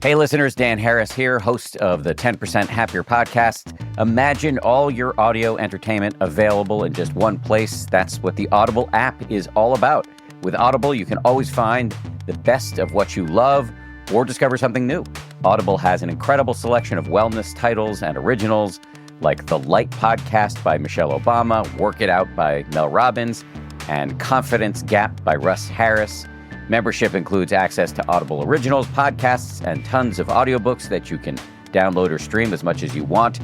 Hey listeners, Dan Harris here, host of the 10% Happier podcast. Imagine all your audio entertainment available in just one place. That's what the Audible app is all about. With Audible, you can always find the best of what you love or discover something new. Audible has an incredible selection of wellness titles and originals like The Light Podcast by Michelle Obama, Work It Out by Mel Robbins, and Confidence Gap by Russ Harris. Membership includes access to Audible Originals, podcasts, and tons of audiobooks that you can download or stream as much as you want.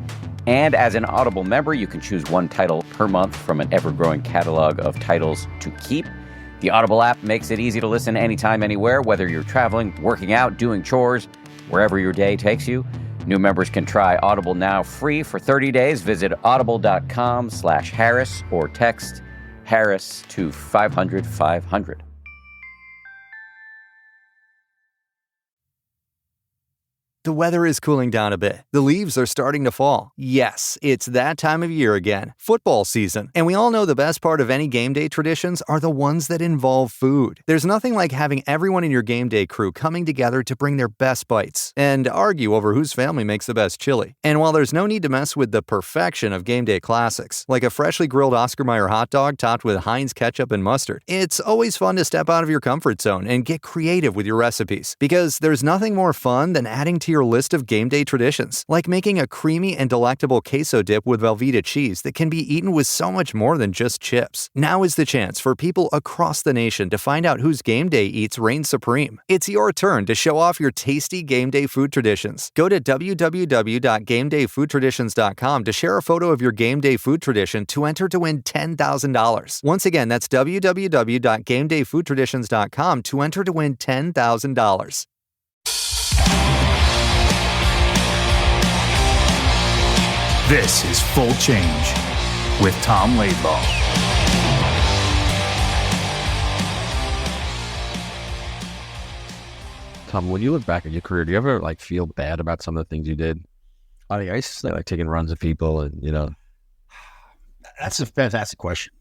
And as an Audible member, you can choose one title per month from an ever-growing catalog of titles to keep. The Audible app makes it easy to listen anytime, anywhere, whether you're traveling, working out, doing chores, wherever your day takes you. New members can try Audible now free for 30 days. Visit audible.com/Harris or text Harris to 500-500. The weather is cooling down a bit. The leaves are starting to fall. Yes, it's that time of year again, football season. And we all know the best part of any game day traditions are the ones that involve food. There's nothing like having everyone in your game day crew coming together to bring their best bites and argue over whose family makes the best chili. And while there's no need to mess with the perfection of game day classics, like a freshly grilled Oscar Mayer hot dog topped with Heinz ketchup and mustard, it's always fun to step out of your comfort zone and get creative with your recipes. Because there's nothing more fun than adding to your list of game day traditions, like making a creamy and delectable queso dip with Velveeta cheese that can be eaten with so much more than just chips. Now is the chance for people across the nation to find out whose game day eats reign supreme. It's your turn to show off your tasty game day food traditions. Go to www.gamedayfoodtraditions.com to share a photo of your game day food tradition to enter to win $10,000. Once again, that's www.gamedayfoodtraditions.com to enter to win $10,000. This is Full Change with Tom Laidlaw. Tom, when you look back at your career, do you ever feel bad about some of the things you did on the ice, like taking runs at people and That's a fantastic question.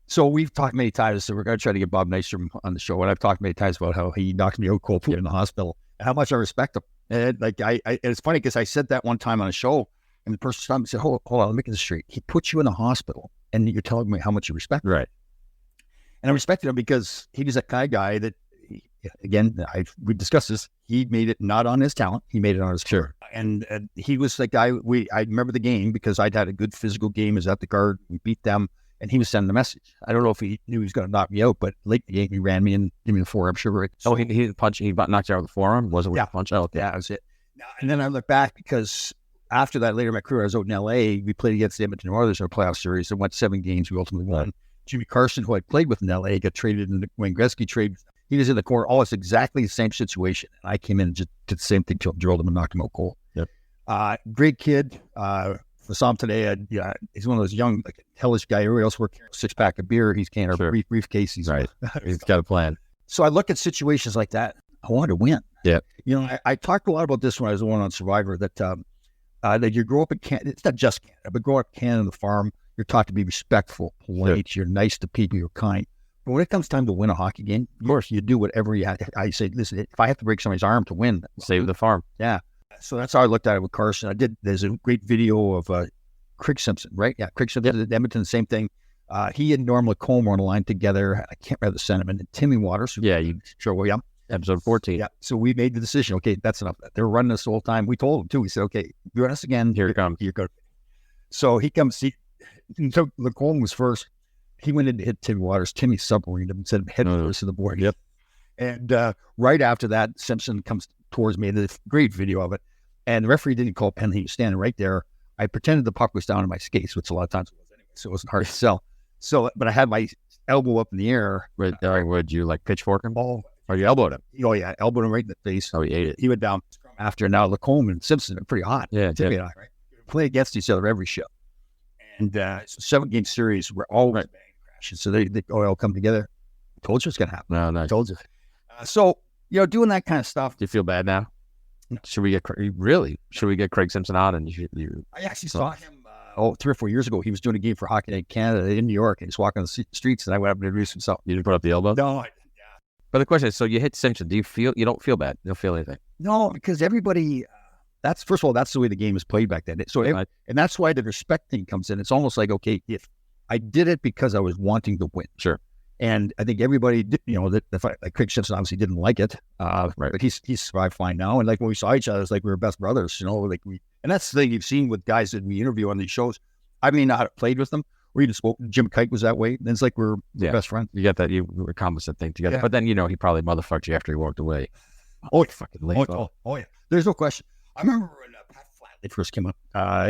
So we've talked many times. So we're going to try to get Bob Nystrom on the show, and I've talked many times about how he knocked me out cold, put me in the hospital, and how much I respect him. And it's funny because I said that one time on a show. And the person stopped me and said, hold on, let me get this straight. He put you in the hospital and you're telling me how much you respect him. Right. And I respected him because he was that kind of guy that, we discussed this. He made it not on his talent. He made it on his sure. And he was the guy, I remember the game because I'd had a good physical game. He was at the guard. We beat them and he was sending the message. I don't know if he knew he was going to knock me out, but late in the game, he ran me and gave me the forearm sugar. Right? So he knocked you out with the forearm? Wasn't with the punch? Oh, okay. Yeah, that was it. And then I look back because after that, later in my career, I was out in L.A. We played against the Edmonton Oilers in a playoff series and went 7 games. We ultimately won. Jimmy Carson, who I played with in L.A., got traded in the Wayne Gretzky trade. He was in the corner. Almost exactly the same situation. And I came in and just did the same thing, drilled him and knocked him out cold. Yep. Great kid. I saw him today. He's one of those young, hellish guy. Everybody else working a 6-pack of beer. He's carrying a briefcase. He's right. He's got a plan. So I look at situations like that. I wanted to win. Yeah. I talked a lot about this when I was the one on Survivor that you grow up in Canada. It's not just Canada, but grow up in Canada on the farm. You're taught to be respectful, polite. Sure. You're nice to people. You're kind. But when it comes time to win a hockey game, of course, you do whatever you have. I say, listen, if I have to break somebody's arm to win, save the farm. Yeah. So that's how I looked at it with Carson. There's a great video of Craig Simpson, right? Yeah, Craig Simpson at Edmonton, same thing. He and Norm Lacombe were on a line together. I can't remember the sentiment. And Timmy Waters. Yeah, you sure. Well, yeah. Episode 14. Yeah. So we made the decision. Okay, that's enough. They were running us the whole time. We told them too. We said, okay, you run us again. Here it comes. You're good. So he comes. So Lacombe was first. He went in to hit Timmy Waters. Timmy submarined him and sent him head first to the board. Yep. And right after that, Simpson comes towards me. There's a great video of it. And the referee didn't call a penalty. He was standing right there. I pretended the puck was down in my skates, which a lot of times it was anyway. So it wasn't hard to sell. So, but I had my elbow up in the air. Would you pitchfork him? Or you elbowed him? Oh, yeah. Elbowed him right in the face. Oh, he ate it. He went down after. Now, Lacombe and Simpson are pretty hot. Yeah. Timmy and I, right? Play against each other every show. And it's a 7-game series. We're always bang crashes. So they all come together. I told you it's going to happen. No, nice. I told you. So, doing that kind of stuff. Do you feel bad now? No. Should we get Craig Simpson on? And I actually saw him 3 or 4 years ago. He was doing a game for Hockey Night Canada in New York, and he's walking the streets, and I went up and introduced himself. You didn't put up the elbow? No, I didn't. But the question is, so you hit Simpson. You don't feel bad? You don't feel anything? No, because everybody. That's first of all, that's the way the game was played back then. So, and that's why the respect thing comes in. It's almost like, okay, if I did it because I was wanting to win, Sure. and I think everybody, did, like Craig Simpson obviously didn't like it, right? But he's survived fine now. And like when we saw each other, it's like we were best brothers, like and that's the thing you've seen with guys that we interview on these shows. I may not have played with them, or even spoke. Jim Kite was that way. And it's like we're best friends. You got that you were composite thing together, but then he probably motherfucked you after he walked away. Oh, fucking late. Yeah. There's no question. I remember when Pat Flatley first came up.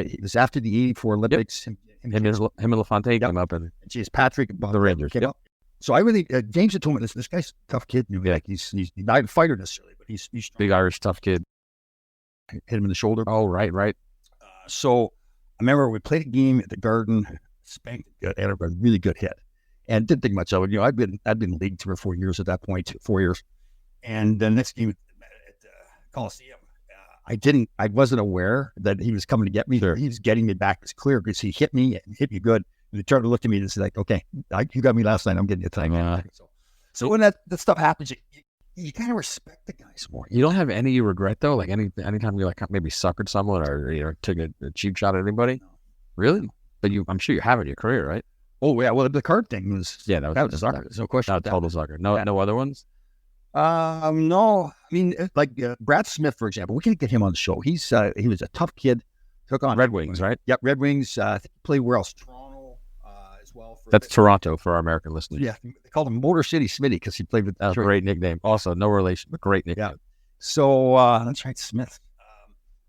It was after the '84 Olympics. Him and LaFontaine came up, and geez, Patrick and the Rangers. Came up. So I really, James had told me this guy's a tough kid. Like he's not a fighter necessarily, but he's strong. Big Irish tough kid. Hit him in the shoulder. Oh, right. So I remember we played a game at the Garden, spanked and a really good hit, and didn't think much of it. I'd been in the league 3 or 4 years at that point, 4 years, and the next game at Coliseum. I wasn't aware that he was coming to get me. Sure. He was getting me back. It's clear because he hit me and hit me good. And he turned to look at me and said, like, okay, you got me last night. I'm getting you tonight. So when that stuff happens, you kind of respect the guys more. You don't have any you regret, though? Like anytime you like maybe suckered someone or took a cheap shot at anybody? No. Really? But I'm sure you have it in your career, right? Oh, yeah. Well, the card thing was... Yeah, that was sucker. There's no question. Not total sucker. No other ones? No, I mean, like Brad Smith, for example, we can't get him on the show. He was a tough kid. Took on Red Wings, right? Yep, Red Wings. I think he played where else? Toronto, as well. That's Toronto for our American listeners. Yeah, they called him Motor City Smitty because he played with. That's a great nickname. Also, no relation, but great nickname. Yeah. So that's right, Smith.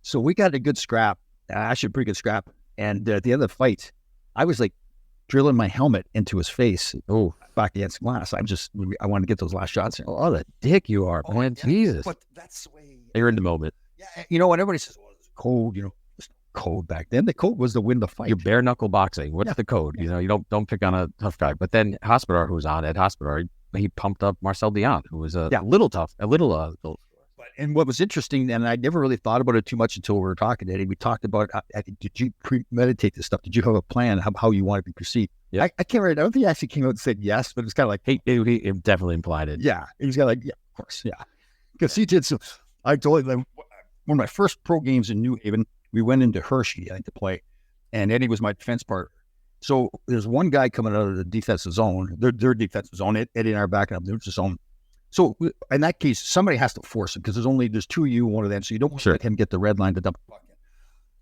So we got a good scrap. Actually, a pretty good scrap. And at the end of the fight, I was like drilling my helmet into his face. Oh, back against glass. I wanted to get those last shots. Oh, the dick you are, man. Yeah, Jesus. But that's the way. You're in the moment. Yeah. When everybody says, well, it's cold, it's cold back then. The code was to win the fight. You're bare knuckle boxing. What's the code? Yeah. You don't pick on a tough guy. But then Hospodar, who was on Ed Hospodar, he pumped up Marcel Dion, who was a little tough, And what was interesting, and I never really thought about it too much until we were talking, Eddie, we talked about, did you premeditate this stuff? Did you have a plan how you want to be perceived? Yeah. I can't remember. I don't think he actually came out and said yes, but it's kind of like, he definitely implied it. Yeah. He was kind of like, yeah, of course. Yeah. Because he did. So I told him, one of my first pro games in New Haven, we went into Hershey, I think, to play, and Eddie was my defense partner. So there's one guy coming out of the defensive zone, their defensive zone. Eddie and I are backing up. There's his own. So in that case, somebody has to force him because there's two of you, one of them. So you don't want to let him get the red line to dump the puck in.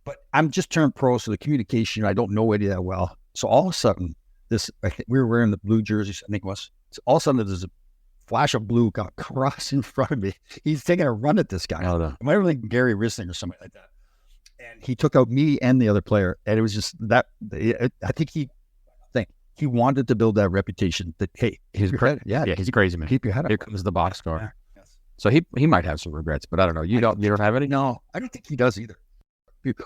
But I'm just turned pro, so the communication, I don't know Eddie that well. So all of a sudden, we were wearing the blue jerseys, I think it was. So all of a sudden, there's a flash of blue got across in front of me. He's taking a run at this guy. Oh, no. I might have been Gary Risling or something like that. And he took out me and the other player. And it was just that, I think he wanted to build that reputation that, hey, he's credit. Yeah, he's crazy, man. Keep your head up. Here comes the box score. Yeah. Yes. So he might have some regrets, but I don't know. You don't have any? No, I don't think he does either.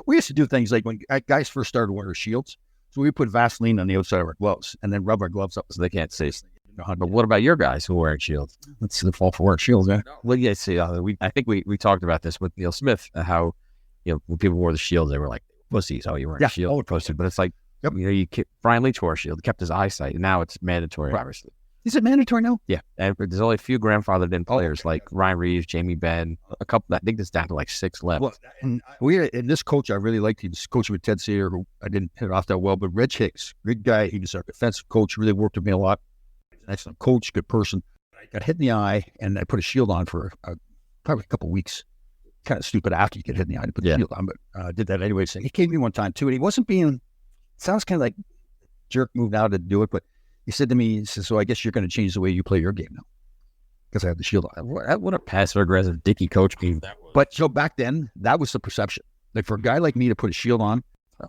We used to do things like when guys first started wearing shields. So we put Vaseline on the outside of our gloves and then rub our gloves up so they can't see. But what about your guys who wear shields? That's the fault for wearing shields, man. Well, yeah, see, I think we talked about this with Neil Smith, how when people wore the shields, they were like pussies. Oh, you wearing a shield, pussy. But it's like, Brian Leach wore a shield, kept his eyesight, and now it's mandatory, obviously. Is it mandatory now? Yeah, and there's only a few grandfathered in players like Ryan Reeves, Jamie Benn, a couple. I think there's down to like 6 left. Well, and this coach I really liked. He was coaching with Ted Sear, who I didn't hit it off that well, but Reg Hicks, good guy. He was our defensive coach. Really worked with me a lot. He's an excellent coach, good person. I got hit in the eye, and I put a shield on for probably a couple of weeks. Kind of stupid after you get hit in the eye to put the shield on, but did that anyway. So he came to me one time too, and he wasn't being. Sounds kind of like jerk move now to do it, but he said to me, he said, so I guess you're going to change the way you play your game now because I have the shield on. What a passive aggressive dicky coach game that was. But so back then, that was the perception. Like for a guy like me to put a shield on.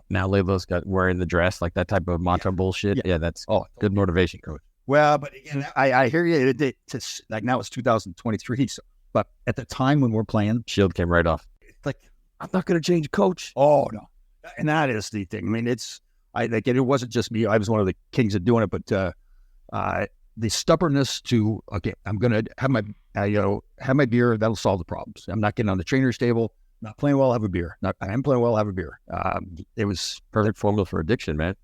Now Leila's got wearing the dress, like that type of mantra bullshit. Yeah, that's good motivation, coach. Well, but again, I hear you. It's like now it's 2023, but at the time when we're playing, shield came right off. It's like, I'm not going to change coach. Oh, no. And that is the thing. I mean, it wasn't just me. I was one of the kings of doing it, but the stubbornness to, okay, I'm going to have my beer. That'll solve the problems. I'm not getting on the trainer's table. Not playing well, have a beer. I'm playing well, have a beer. It was perfect formula for addiction, man.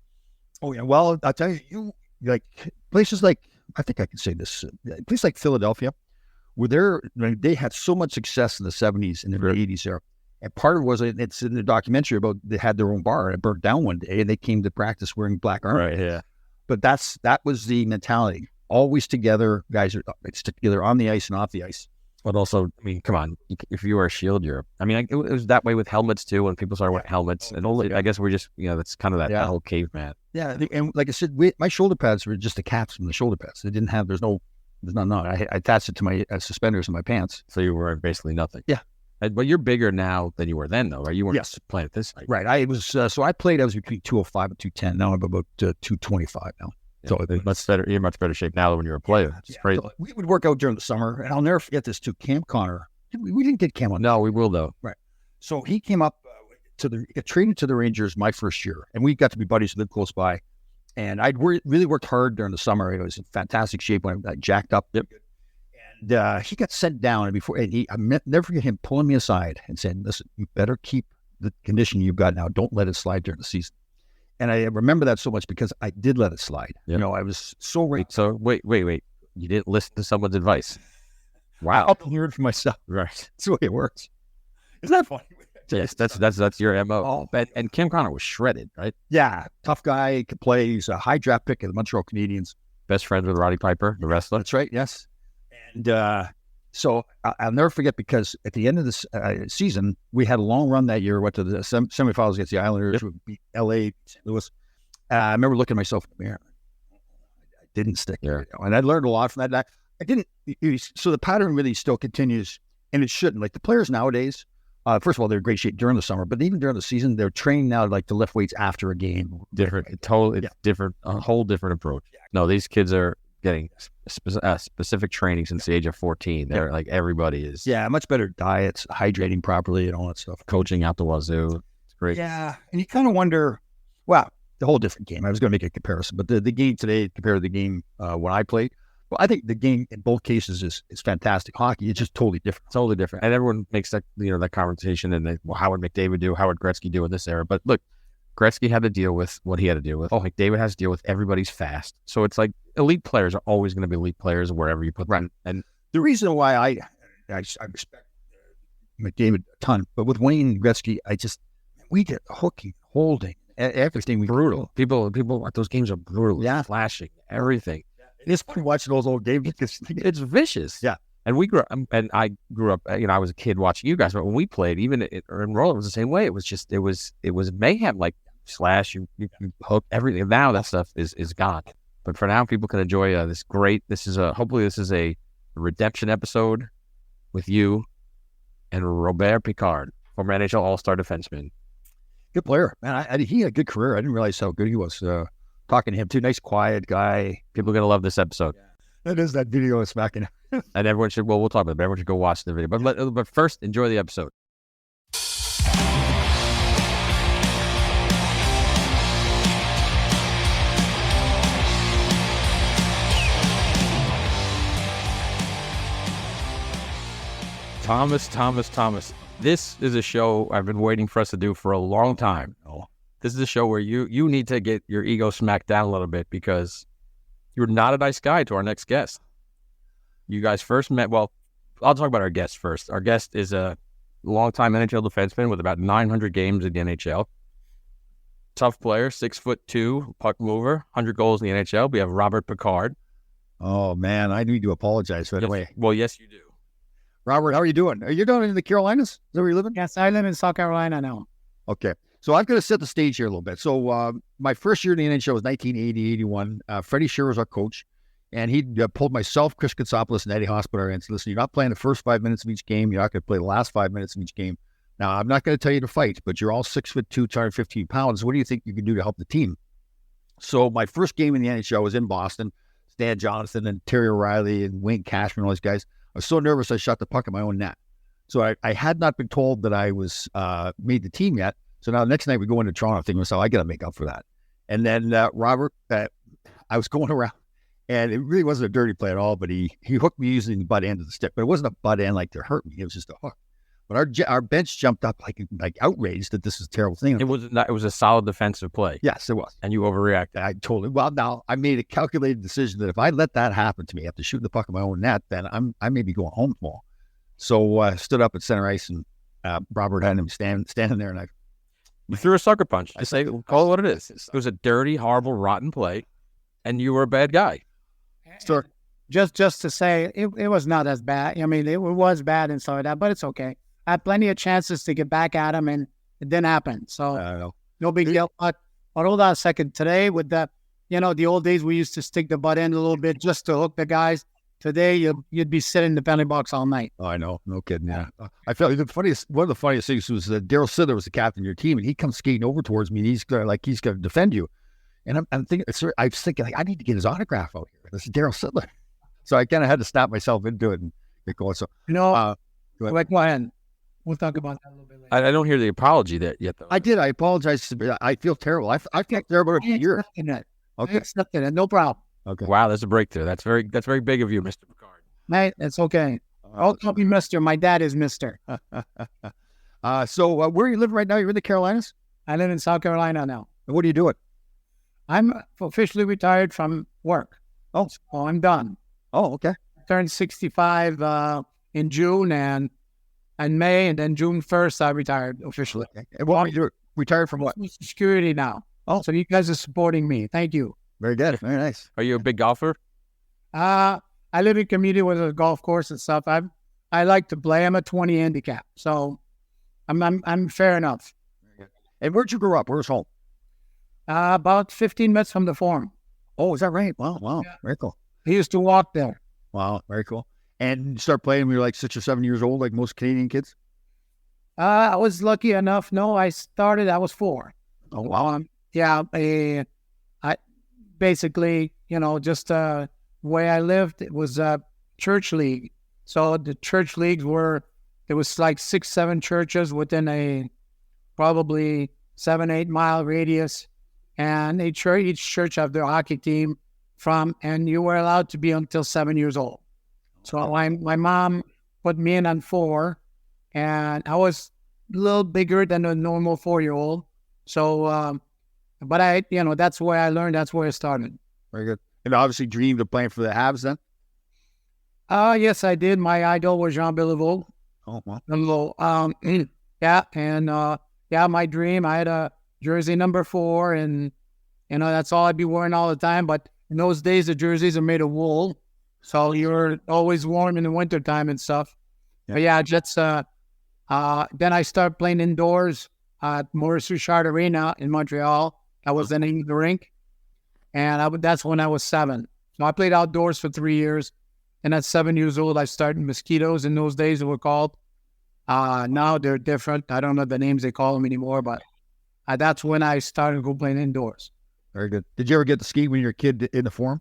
Oh yeah. Well, I'll tell you, like places like, I think I can say this, a place like Philadelphia, they had so much success in the 70s and in the 80s there. And part of it was, it's in the documentary about, they had their own bar and it burnt down one day and they came to practice wearing black armor. Right, yeah. But that was the mentality. Always together. Guys are stick together on the ice and off the ice. But also, I mean, come on, if you were a shield, it was that way with helmets too, when people started wearing helmets. And only, I guess we're just, that's kind of that whole caveman. Yeah. And like I said, my shoulder pads were just the caps from the shoulder pads. They didn't have, there's none. I attached it to my suspenders in my pants. So you were basically nothing. Yeah. But you're bigger now than you were then, though, right? You weren't playing at this height. Right. I was, so I was between 205 and 210. Now I'm about 225 now. Yeah, so much better. You're in much better shape now than when you were a player. It's crazy. So we would work out during the summer, and I'll never forget this too. Cam Connor, we didn't get Cam on. No, we will though. Right. So he came up got traded to the Rangers my first year, and we got to be buddies, live close by. And I'd really worked hard during the summer. I was in fantastic shape when I jacked up. Yep. And he got sent down, and I never forget him pulling me aside and saying, "Listen, you better keep the condition you've got now. Don't let it slide during the season." And I remember that so much because I did let it slide. Yep. I was so right. So wait. You didn't listen to someone's advice. Wow. I learned for myself. Right. That's the way it works. Isn't that funny? Yes, that's your MO. Oh, and Cam Connor was shredded, right? Yeah. Tough guy, could play. He's a high draft pick of the Montreal Canadiens. Best friends with Roddy Piper, the wrestler. That's right. Yes. And so I'll never forget, because at the end of this season, we had a long run that year. Went to the semifinals against the Islanders. We beat LA, St. Louis. I remember looking at myself in the mirror. I didn't stick there. And I learned a lot from that. I didn't. So the pattern really still continues, and it shouldn't. Like the players nowadays, first of all, they're in great shape during the summer, but even during the season, they're trained now to lift weights after a game. Different, different, a whole different approach. No, these kids are getting specific training since the age of 14. They're like, everybody is. Yeah, much better diets, hydrating properly, and all that stuff. Coaching out the wazoo. It's great. Yeah, and you kind of wonder, wow, the whole different game. I was going to make a comparison, but the game today compared to the game when I played, well, I think the game in both cases is fantastic. Hockey, it's just totally different. Totally different. And everyone makes that, that conversation, and how would McDavid do? How would Gretzky do in this era? But look, Gretzky had to deal with what he had to deal with. McDavid has to deal with everybody's fast. So it's like elite players are always going to be elite players wherever you put them. And the reason why I respect McDavid a ton, but with Wayne Gretzky, we did hooking, holding, everything. Brutal. People, those games are brutal. Yeah. Flashing, everything. It's funny watching those old games. It's vicious. Yeah. And I grew up, I was a kid watching you guys, but when we played, even in Roller, it was the same way. It was mayhem, like slash, you hook, everything. Now that stuff is gone. But for now, people can enjoy hopefully this is a redemption episode with you and Robert Picard, former NHL All-Star defenseman. Good player, man. He had a good career. I didn't realize how good he was. Talking to him too, nice, quiet guy. People are gonna love this episode. Yeah. That is that video is smacking. And everyone should. Well, we'll talk about it. But everyone should go watch the video. But first, enjoy the episode. Thomas. This is a show I've been waiting for us to do for a long time. This is a show where you need to get your ego smacked down a little bit, because you're not a nice guy to our next guest. You guys first met, well, I'll talk about our guest first. Our guest is a longtime NHL defenseman with about 900 games in the NHL. Tough player, 6'2", puck mover, 100 goals in the NHL. We have Robert Picard. Oh, man, I need to apologize right away. Well, yes, you do. Robert, how are you doing? Are you down in the Carolinas? Is that where you living? Yes, I live in South Carolina now. Okay. So I'm going to set the stage here a little bit. So my first year in the NHL was 1980-81. Freddie Shearer was our coach, and he pulled myself, Chris Katsopoulos, and Eddie Hospital, and said, listen, you're not playing the first 5 minutes of each game. You're not going to play the last 5 minutes of each game. Now, I'm not going to tell you to fight, but you're all 6'2", 215 pounds. What do you think you can do to help the team? So my first game in the NHL was in Boston. Stan Jonathan and Terry O'Reilly and Wayne Cashman, all these guys. I was so nervous I shot the puck in my own net. So I had not been told that I was made the team yet. So now the next night we go into Toronto thinking, so I got to make up for that. And then Robert, I was going around, and it really wasn't a dirty play at all, but he hooked me using the butt end of the stick. But it wasn't a butt end like to hurt me. It was just a hook. But our bench jumped up like outraged that this is a terrible thing. It was a solid defensive play. Yes, it was. And you overreacted. I totally. Well, now I made a calculated decision that if I let that happen to me after shooting the puck in my own net, then I may be going home tomorrow. So I stood up at center ice and Robert had him standing there, and You threw a sucker punch. I say, call it what it is. It was a dirty, horrible, rotten play, and you were a bad guy. Sure. Just to say, it was not as bad. I mean, it was bad and stuff like that, but it's okay. I had plenty of chances to get back at him, and it didn't happen. So no big deal. But hold on a second. Today, with the old days, we used to stick the butt end a little bit just to hook the guys. Today, you'd be sitting in the penalty box all night. Oh, I know. No kidding. Yeah. I felt one of the funniest things was that Daryl Sidler was the captain of your team, and he comes skating over towards me, and he's going to defend you. And I'm thinking, I was thinking, I need to get his autograph out here. This is Daryl Sidler. So I kind of had to snap myself into it and get going. So, go ahead. We'll talk about that a little bit later. I don't hear the apology yet, though. I did. I apologize. I feel terrible. I felt terrible for years. Okay. Okay. I accepted it. No problem. Okay. Wow, that's a breakthrough. That's very big of you, Mr. Picard. Mate, it's okay. I'll call me Mister. My dad is Mister. So where are you living right now? You're in the Carolinas? I live in South Carolina now. And what are you doing? I'm officially retired from work. Oh. So I'm done. Oh, okay. I turned 65 in June and May, and then June 1st, I retired officially. Okay. And what are you doing? Retired from what? Social Security now. Oh. So you guys are supporting me. Thank you. Very good. Very nice. Are you a big golfer? I live in a community with a golf course and stuff. I like to play. I'm a 20 handicap, so I'm fair enough. And where'd you grow up? Where's home? About 15 minutes from the Forum. Oh, is that right? Wow. Yeah. Very cool. He used to walk there. Wow, very cool. And you start playing when you're like 6 or 7 years old, like most Canadian kids? I was lucky enough. No, I was 4. Oh, wow. Yeah. I basically, just the way I lived, it was a church league. So the church leagues there was like 6, 7 churches within a probably 7-8 mile radius. And each church have their hockey team and you were allowed to be until 7 years old. So my mom put me in on 4, and I was a little bigger than a normal 4-year-old. So, but that's where I learned. That's where I started. Very good. And obviously dreamed of playing for the Habs then? Yes, I did. My idol was Jean Beliveau. Oh, wow. Yeah. And, my dream, I had a jersey number 4, and, that's all I'd be wearing all the time. But in those days, the jerseys are made of wool. So you're always warm in the wintertime and stuff. Yeah. But yeah, just then I started playing indoors at Maurice Richard Arena in Montreal. I was then in the rink. And that's when I was 7. So I played outdoors for 3 years. And at 7 years old, I started Mosquitoes. In those days, they were called. Now they're different. I don't know the names they call them anymore. But that's when I started go playing indoors. Very good. Did you ever get to ski when you were a kid in the Forum?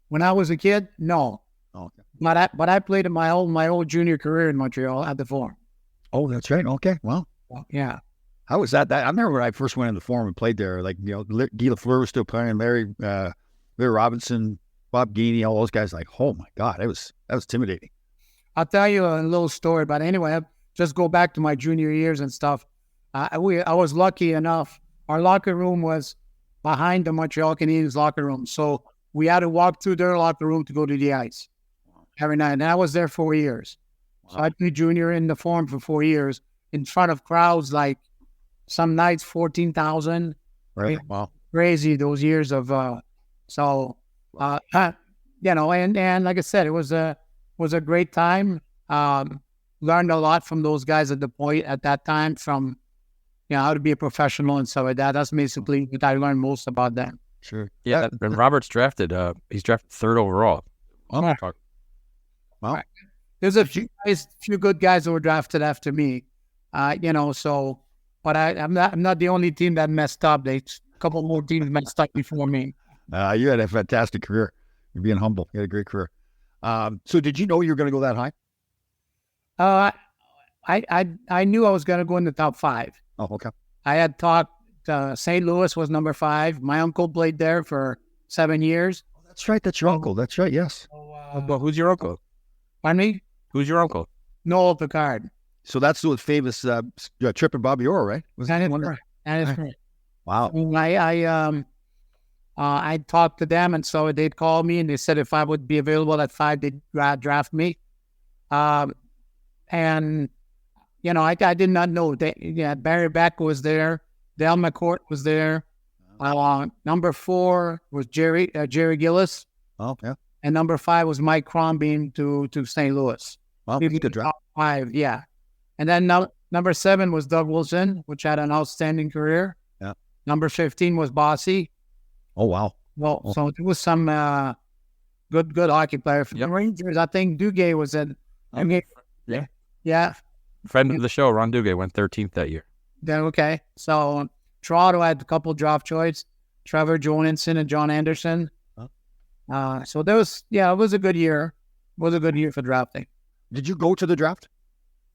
When I was a kid, no. Oh, okay. But I played in my old junior career in Montreal at the Forum. Oh, that's right. Okay. Well, yeah. How was that? I remember when I first went in the Forum and played there. Like, Guy Lafleur was still playing, Larry Robinson, Bob Geeney, all those guys. Like, oh my God, that was intimidating. I'll tell you a little story, but anyway, just go back to my junior years and stuff. I was lucky enough. Our locker room was behind the Montreal Canadiens locker room, so we had to walk through their locker room to go to the ice every night. And I was there 4 years. Wow. So I played junior in the Forum for 4 years in front of crowds like some nights 14,000. Right. Wow. Crazy those years of and like I said, it was a great time. Learned a lot from those guys at that time from how to be a professional and stuff like that. That's basically what I learned most about them. Sure. Yeah, and Robert's drafted. He's drafted 3rd overall. Wow. Right. There's a few good guys that were drafted after me. So, but I'm not the only team that messed up. A couple more teams messed up before me. You had a fantastic career. You're being humble. You had a great career. So did you know you were going to go that high? I knew I was going to go in the top 5. Oh, okay. I had talked. St. Louis was number 5. My uncle played there for 7 years. Oh, that's right. That's your uncle. That's right. Yes. But who's your uncle? Pardon me? Who's your uncle? Noel Picard. So that's the famous trip in Bobby Orr, right? That is correct. Wow. I talked to them, and so they'd call me, and they said if I would be available at 5, they'd draft me. And I did not know. Barry Beck was there. Dale McCourt was there. Number 4 was Jerry Gillis. Oh, yeah. And number 5 was Mike Crombie to St. Louis. Well, he did draft. 5, yeah. And then number 7 was Doug Wilson, which had an outstanding career. Yeah. Number 15 was Bossy. Oh, wow. Well, so there was some good hockey player for the Rangers. I think Duguay was in. Yeah. Friend of the show, Ron Duguay, went 13th that year. Okay. So Toronto had a couple draft choices, Trevor Johansson and John Anderson. So there was, it was a good year. It was a good year for drafting. Did you go to the draft?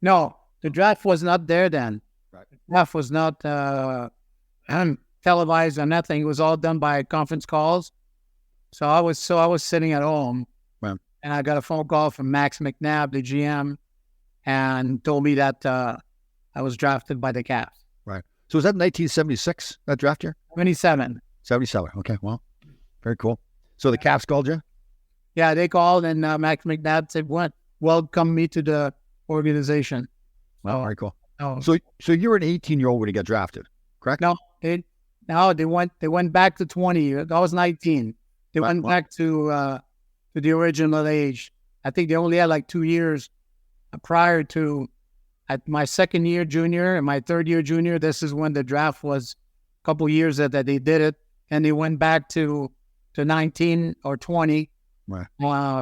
No, the draft was not there then. Right. The draft was not televised or nothing. It was all done by conference calls. So I was sitting at home, right, and I got a phone call from Max McNabb, the GM, and told me that I was drafted by the Caps. Right. So was that 1976, that draft year? 77. 77. Okay. Well, very cool. So the Caps called you? Yeah, they called, and Max McNabb said, welcome me to the organization. Wow, very cool. Oh. So you were an 18-year-old when you got drafted, correct? No, they went back to 20. I was 19. They went back to the original age. I think they only had like 2 years prior to, at my second year junior and my third year junior. This is when the draft was a couple years that they did it, and they went back to 19 or 20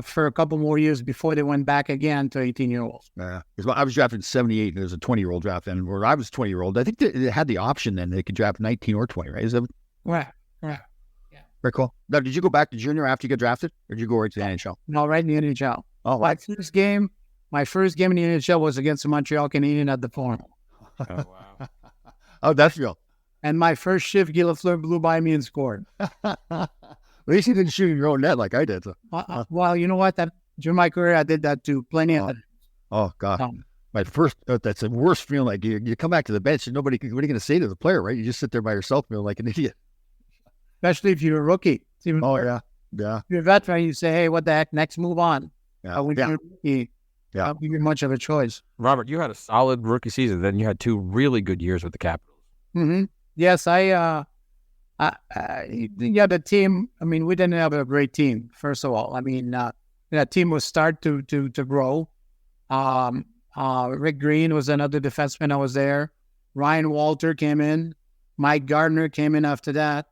for a couple more years before they went back again to 18-year-olds. Yeah, because I was drafted in 78, and there was a 20-year-old draft then. Where I was 20-year-old, I think they had the option then they could draft 19 or 20, right? Is that right? Yeah. Very cool. Now, did you go back to junior after you got drafted, or did you go right to the NHL? No, right in the NHL. Oh, my first game in the NHL was against the Montreal Canadiens at the Forum. Oh, wow. Oh, that's real. And my first shift, Guy Lafleur blew by me and scored. At least you didn't shoot in your own net like I did. So. Well, you know what? During my career, I did that too. Plenty of it. Oh, God. My first, that's the worst feeling. Like you come back to the bench and what are you going to say to the player, right? You just sit there by yourself feeling like an idiot. Especially if you're a rookie. Yeah. If you're a veteran, you say, hey, what the heck? Next, move on. Yeah. When you're a rookie, not give you much of a choice. Robert, you had a solid rookie season. Then you had 2 really good years with the Capitals. Mm-hmm. Yes, the team, we didn't have a great team, first of all. That team was start to grow. Rick Green was another defenseman that was there. Ryan Walter came in. Mike Gardner came in after that.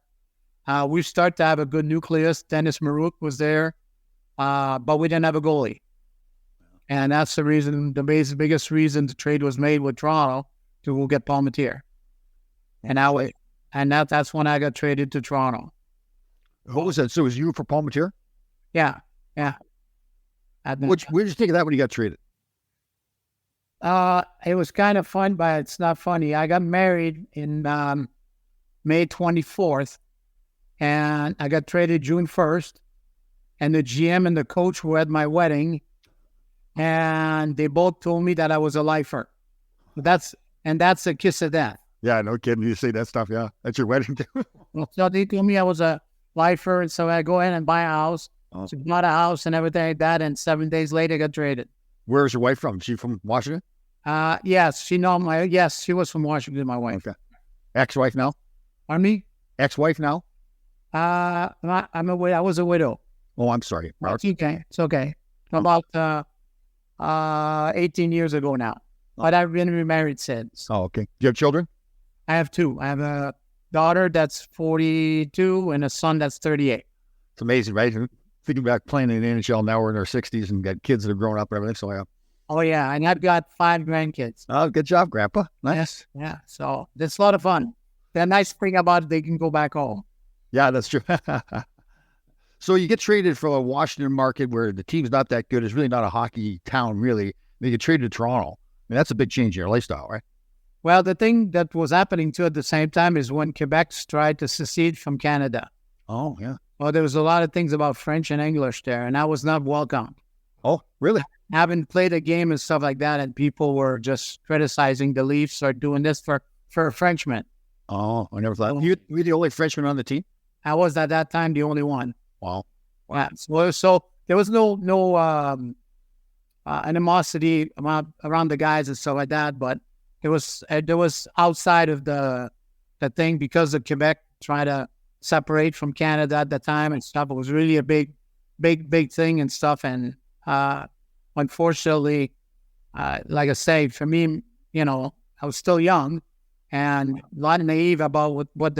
We start to have a good nucleus. Dennis Marouk was there, but we didn't have a goalie. And that's the reason, the biggest reason the trade was made with Toronto to go get Palmetier. And that's when I got traded to Toronto. What was that? So it was you for Palmetier? Yeah. Where did you think of that when you got traded? It was kind of fun, but it's not funny. I got married in May 24th, and I got traded June 1st, and the GM and the coach were at my wedding, and they both told me that I was a lifer. That's a kiss of death. Yeah, no kidding. You say that stuff, yeah. That's your wedding too. So they told me I was a lifer, and so I go in and buy a house. Oh. So bought a house and everything like that, and 7 days later got traded. Where is your wife from? Is she from Washington? Yes, she was from Washington, my wife. Okay. Ex-wife now? Pardon me? Ex-wife now? I was a widow. Oh, I'm sorry. It's okay. About 18 years ago now. But I've been remarried since. Oh, okay. Do you have children? I have 2. I have a daughter that's 42 and a son that's 38. It's amazing, right? Thinking about playing in the NHL now, we're in our 60s and got kids that have grown up and everything. So, yeah. Oh, yeah. And I've got 5 grandkids. Oh, good job, Grandpa. Nice. Yeah. So it's a lot of fun. The nice thing about it, they can go back home. Yeah, that's true. So you get traded from a Washington market where the team's not that good. It's really not a hockey town, really. Then you get traded to Toronto. That's a big change in your lifestyle, right? Well, the thing that was happening too at the same time is when Quebec tried to secede from Canada. Oh, yeah. Well, there was a lot of things about French and English there, and I was not welcome. Oh, really? haven't played a game and stuff like that, and people were just criticizing the Leafs or doing this for a Frenchman. Oh, I never thought. You were the only Frenchman on the team? I was at that time the only one. Wow. Yeah. So there was no animosity around the guys and stuff like that, but there was outside of the thing because of Quebec trying to separate from Canada at the time and stuff. It was really a big thing and stuff. And unfortunately, like I say, for me, I was still young and a lot naive about what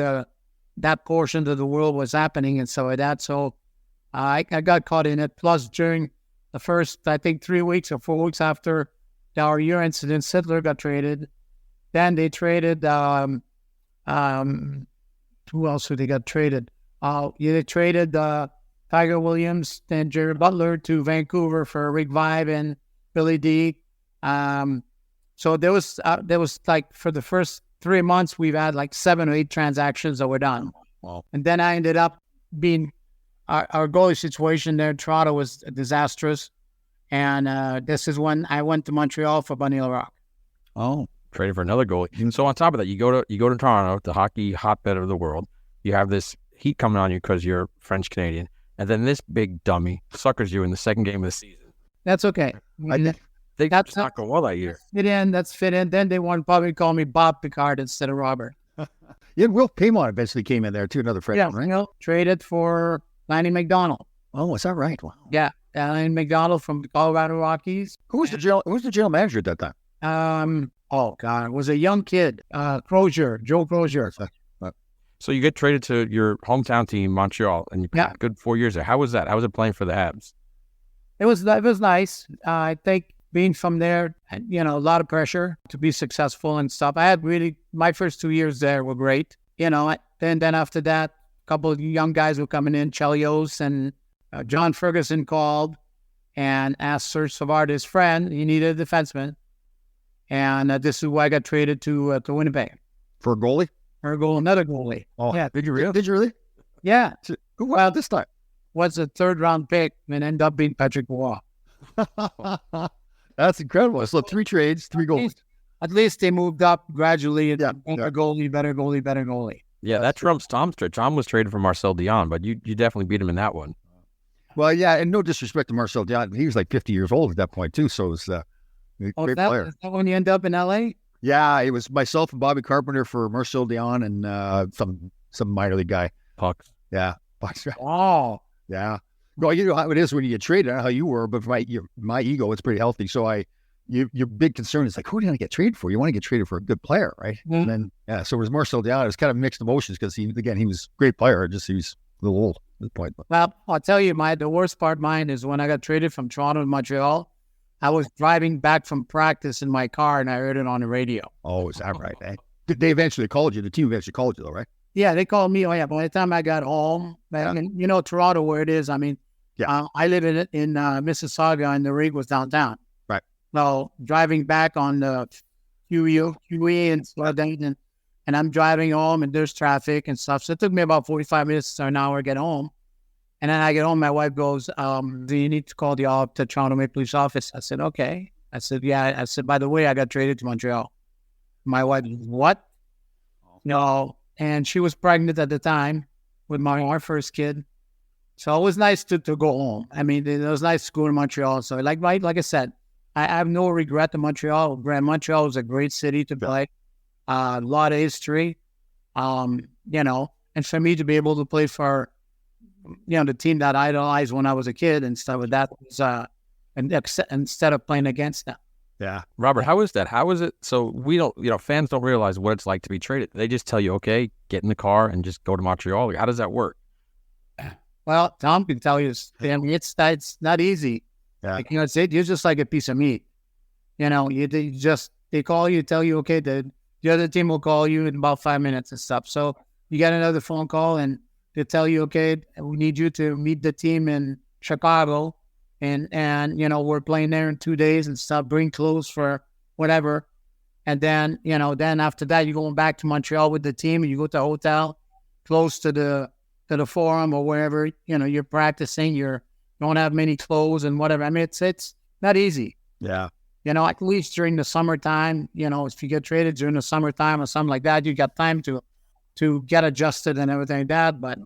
that portion of the world was happening and stuff like that. So I got caught in it. Plus, during the first, I think, 3 weeks or 4 weeks after our year incident, Sittler got traded. Then they traded, who else did they got traded? They traded Tiger Williams and Jerry Butler to Vancouver for Rick Vibe and Billy D. So there was like, for the first 3 months, we've had like 7 or 8 transactions that were done. Wow. And then I ended up being, our goalie situation there in Toronto was disastrous. And this is when I went to Montreal for Bunny Rock. Oh, traded for another goalie. So on top of that, you go to Toronto, the hockey hotbed of the world. You have this heat coming on you because you're French Canadian, and then this big dummy suckers you in the second game of the season. That's okay. That's not going well that year. That's fit in. Then they want to probably call me Bob Picard instead of Robert. Yeah, Will Paymont eventually came in there too, another Frenchman, right? Traded for Lanny McDonald. Oh, is that right? Wow. Yeah, Lanny McDonald from the Colorado Rockies. Who was the general manager at that time? Oh God, it was a young kid, Joe Crozier. So you get traded to your hometown team, Montreal, and you played a good 4 years there. How was that? How was it playing for the Habs? It was nice. I think being from there, a lot of pressure to be successful and stuff. I had my first 2 years there were great. Then after that, a couple of young guys were coming in, Chelios and John Ferguson called and asked Serge Savard, his friend, he needed a defenseman. And this is why I got traded to Winnipeg. For a goalie? Another goalie. Oh, yeah. Did you really? Yeah. Who went out this time? Was a 3rd round pick and ended up being Patrick Roy. That's incredible. So 3 trades, 3 goals. At least they moved up gradually. Better goalie. Yeah, that trumps Tom's trade. Tom was traded for Marcel Dion, but you definitely beat him in that one. Well, yeah, and no disrespect to Marcel Dion. He was like 50 years old at that point, too, so it was a great player. Is that when you end up in L.A.? Yeah, it was myself and Bobby Carpenter for Marcel Dion and some minor league guy. Pucks. Yeah. Pucks. Oh. Yeah. Well, you know how it is when you get traded. I don't know how you were, but for my ego, it's pretty healthy. So your big concern is like, who do you want to get traded for? You want to get traded for a good player, right? Mm-hmm. And then, so it was Marcel Dion. It was kind of mixed emotions because he was a great player. Just he was a little old at this point. Well, I'll tell you, the worst part of mine is when I got traded from Toronto to Montreal. I was driving back from practice in my car and I heard it on the radio. Oh, is that right? Eh? They eventually called you. The team eventually called you, though, right? Yeah, they called me. Oh, yeah. By the time I got home, Toronto, where it is, I live in Mississauga and the rig was downtown. Right. So driving back on the QE and stuff, and I'm driving home and there's traffic and stuff. So it took me about 45 minutes to an hour to get home. And then I get home, my wife goes, do you need to call the Toronto Maple Leafs office? I said, okay. I said, yeah. I said, by the way, I got traded to Montreal. My wife, what? No. And she was pregnant at the time with our first kid. So it was nice to go home. I mean, it was nice to go to Montreal. So like I said, I have no regret to Montreal. Montreal was a great city to play. A lot of history, and for me to be able to play for, the team that I idolized when I was a kid and stuff like that was, instead of playing against them. Yeah. Robert, how is that? How is it? So we don't, fans don't realize what it's like to be traded. They just tell you, okay, get in the car and just go to Montreal. How does that work? Well, Tom can tell you, it's not easy. Yeah. You're just like a piece of meat. They call you, tell you, okay, the other team will call you in about 5 minutes and stuff. So you get another phone call and they tell you, okay, we need you to meet the team in Chicago, and we're playing there in 2 days and stuff. Bring clothes for whatever, and then then after that you're going back to Montreal with the team, and you go to a hotel close to the forum or wherever you're practicing. You don't have many clothes and whatever. I mean, it's not easy. Yeah. At least during the summertime, if you get traded during the summertime or something like that, you got time to get adjusted and everything like that. But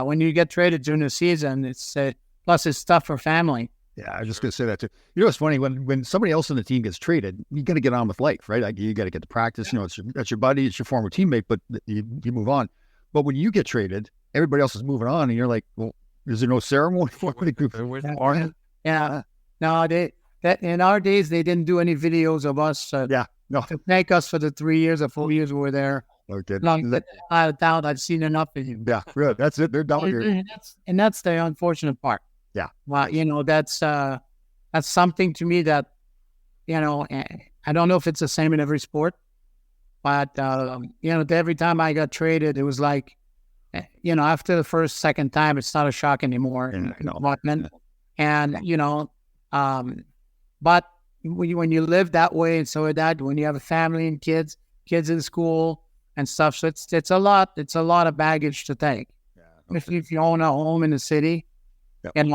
when you get traded during the season, it's plus it's tough for family. Yeah, I was just going to say that too. It's funny when somebody else on the team gets traded, you got to get on with life, right? Like you got to get to practice. It's your buddy, it's your former teammate, but you move on. But when you get traded, everybody else is moving on, and you're like, well, is there no ceremony for the group? Yeah. No, in our days they didn't do any videos of us. To thank us for the 3 years or 4 years we were there. Okay. Out of town, I've seen enough of you. Yeah, good. That's it. They're down here. And that's the unfortunate part. Yeah. Well, that's something to me that, I don't know if it's the same in every sport, but, every time I got traded, it was like, after the second time, it's not a shock anymore. But when you live that way and so that, when you have a family and kids in school and stuff, so it's a lot of baggage to take. Yeah. If you own a home in the city. Yep.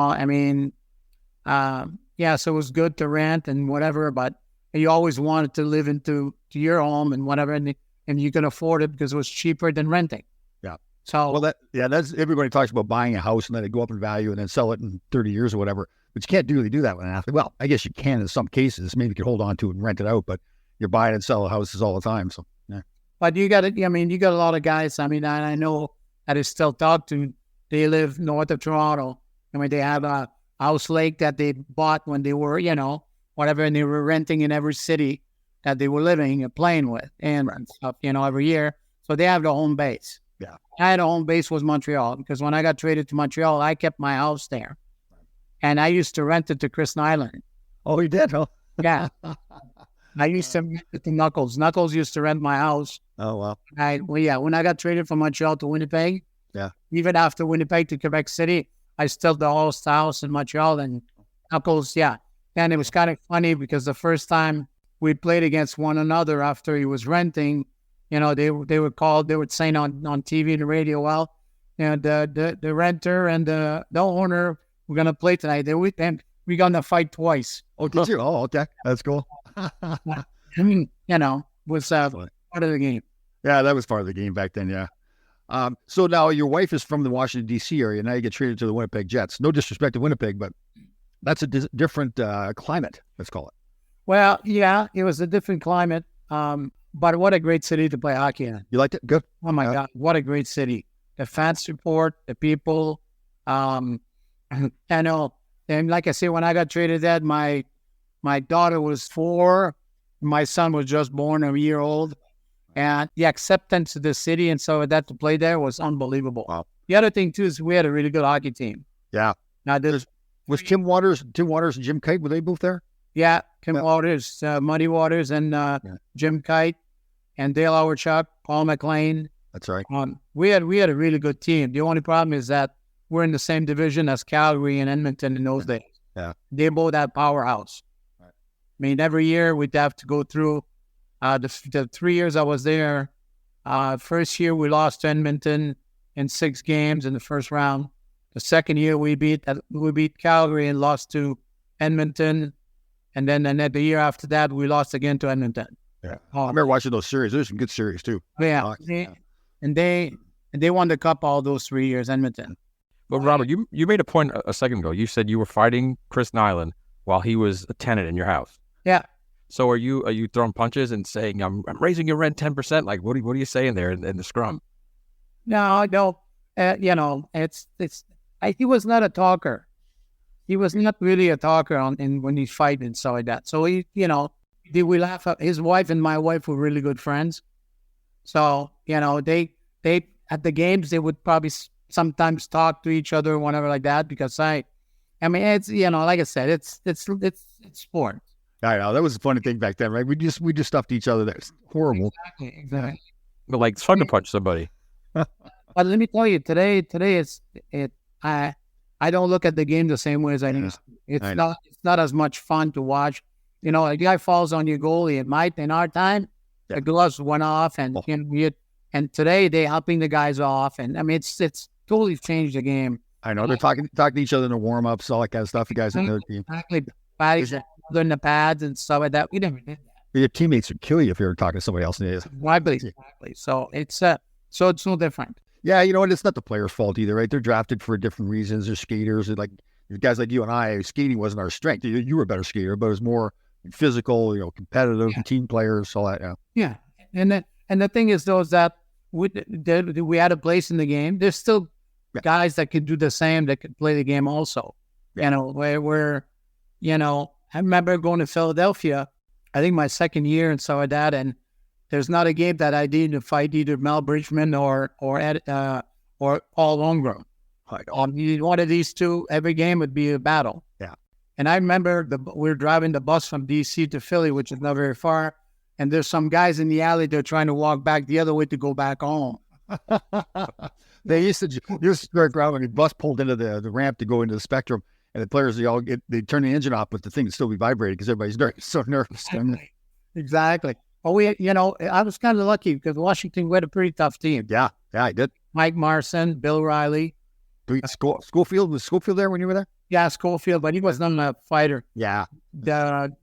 So it was good to rent and whatever, but you always wanted to live into your home and whatever, and you can afford it because it was cheaper than renting. Yeah. So that's everybody talks about buying a house and then it go up in value and then sell it in 30 years or whatever. But you can't really do that with an athlete. Well, I guess you can in some cases. Maybe you could hold on to it and rent it out, but you're buying and selling houses all the time. So yeah. But you got a lot of guys. I know that I still talk to. They live north of Toronto. They have a house lake that they bought when they were, whatever, and they were renting in every city that they were living and playing with and stuff, every year. So they have the home base. Yeah. I had a home base was Montreal because when I got traded to Montreal, I kept my house there. And I used to rent it to Chris Nyland. Oh, you did, huh? Yeah. I used to rent it to Knuckles. Knuckles used to rent my house. Oh, wow. When I got traded from Montreal to Winnipeg, even after Winnipeg to Quebec City, I still the All-Star house in Montreal and Knuckles, And it was kind of funny because the first time we played against one another after he was renting, they would say on TV and the radio, well, the renter and the owner, we're going to play tonight. We're going to fight twice. Oh, did you? Oh, okay. That's cool. Was part of the game. Yeah, that was part of the game back then, yeah. So now your wife is from the Washington, D.C. area. Now you get traded to the Winnipeg Jets. No disrespect to Winnipeg, but that's a different climate, let's call it. Well, yeah, it was a different climate. But what a great city to play hockey in. You liked it? Good. Oh, my God. What a great city. The fan support, the people. I know. And like I say, when I got traded there, my daughter was 4. My son was just born a year old. And the acceptance of the city and so that to play there was unbelievable. Wow. The other thing, too, is we had a really good hockey team. Yeah. Now, was Tim Waters and Jim Kite, were they both there? Yeah. Tim Waters, Muddy Waters, and Jim Kite, and Dale Auerchuk, Paul McLean. That's right. We had a really good team. The only problem is that we're in the same division as Calgary and Edmonton in those days. Yeah. They both had powerhouse. Right. Every year we'd have to go through the 3 years I was there. First year we lost to Edmonton in 6 games in the first round. The second year we beat Calgary and lost to Edmonton, and then the year after that we lost again to Edmonton. Yeah, I remember watching those series. There's some good series too. Yeah, and they won the cup all those 3 years, Edmonton. But Robert, you made a point a second ago. You said you were fighting Chris Nyland while he was a tenant in your house. Yeah. So are you throwing punches and saying I'm raising your rent 10%? Like what are you saying there in the scrum? No. He was not a talker. He was not really a talker when he's fighting and stuff like that. So we laugh at his wife and my wife were really good friends. So they at the games they would probably sometimes talk to each other or whatever like that because it's like I said it's sport. I know that was a funny thing back then, right? We just stuffed each other. That's horrible. Exactly. But like it's fun to punch somebody. But let me tell you, today I don't look at the game the same way as I used to. It's not as much fun to watch. A guy falls on your goalie. In our time, the gloves went off, and and today they're helping the guys off, and it's totally changed the game. I know they're talking to each other in the warm ups, all that kind of stuff. You guys in their team. Exactly. in the pads and stuff like that. We never did that. Your teammates would kill you if you were talking to somebody else. Exactly. So it's no different. Yeah, you know what? It's not the player's fault either, right? They're drafted for different reasons. They're skaters. They're like guys like you and I. Skating wasn't our strength. You were a better skater, but it was more physical, competitive, team players, all that. Yeah. And the thing is, though, is that we had a place in the game. There's still guys that could do the same, that could play the game also. Where I remember going to Philadelphia, I think my second year and so like that, and there's not a game that I didn't fight either Mel Bridgman or Paul Longgrown. One of these two, every game would be a battle. Yeah. And I remember we were driving the bus from D.C. to Philly, which is not very far, and there's some guys in the alley, they're trying to walk back the other way to go back home. They used to start around when the bus pulled into the ramp to go into the Spectrum, and the players, they turn the engine off, but the thing would still be vibrating because everybody's so nervous. Exactly. Well, I was kind of lucky because Washington, we had a pretty tough team. Yeah, I did. Mike Marson, Bill Riley. Schofield, was Schofield there when you were there? Yeah, Schofield, but he was not a fighter. Yeah.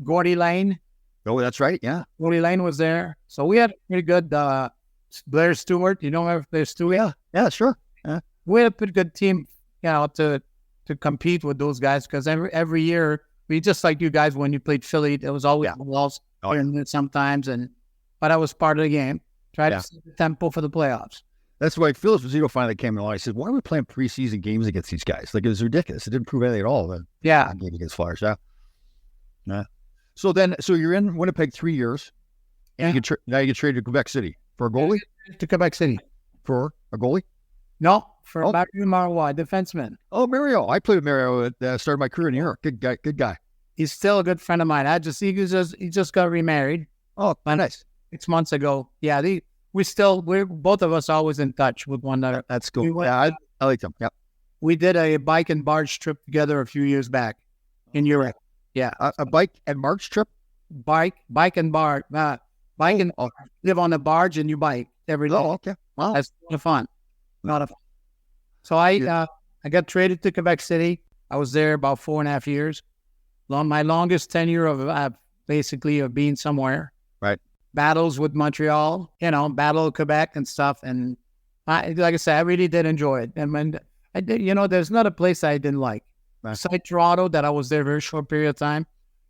Gordy Lane. Oh, that's right, yeah. Gordy Lane was there. So we had pretty good Blair Stewart. You know Blair Stewart? Yeah, sure. Yeah. We had a pretty good team, to compete with those guys because every year, just like you guys when you played Philly, there was always walls sometimes, but I was part of the game. Try to set the tempo for the playoffs. That's why Phil Esposito finally came along. He said, "Why are we playing preseason games against these guys? Like, it was ridiculous. It didn't prove anything at all." The game against Flyers. Yeah. So you're in Winnipeg 3 years, and now you get traded to Quebec City for a goalie. To Quebec City for a goalie? No, for Mario Marois, defenseman. Oh, Mario! I played with Mario at started my career in New York. Good guy. He's still a good friend of mine. He just got remarried. Oh, nice. 6 months ago. Yeah, we're both of us always in touch with one another. That's cool. I like them. Yeah. We did a bike and barge trip together a few years back in Europe. Yeah. A bike and barge trip? Bike and barge. Live on a barge and you bike every day. Oh, okay. Wow. That's a lot of fun. So I got traded to Quebec City. I was there about 4.5 years. My longest tenure of being somewhere. Right. Battles with Montreal, Battle of Quebec and stuff. And like I said, I really did enjoy it. And there's not a place I didn't like. Right. Besides Toronto, that I was there a very short period of time.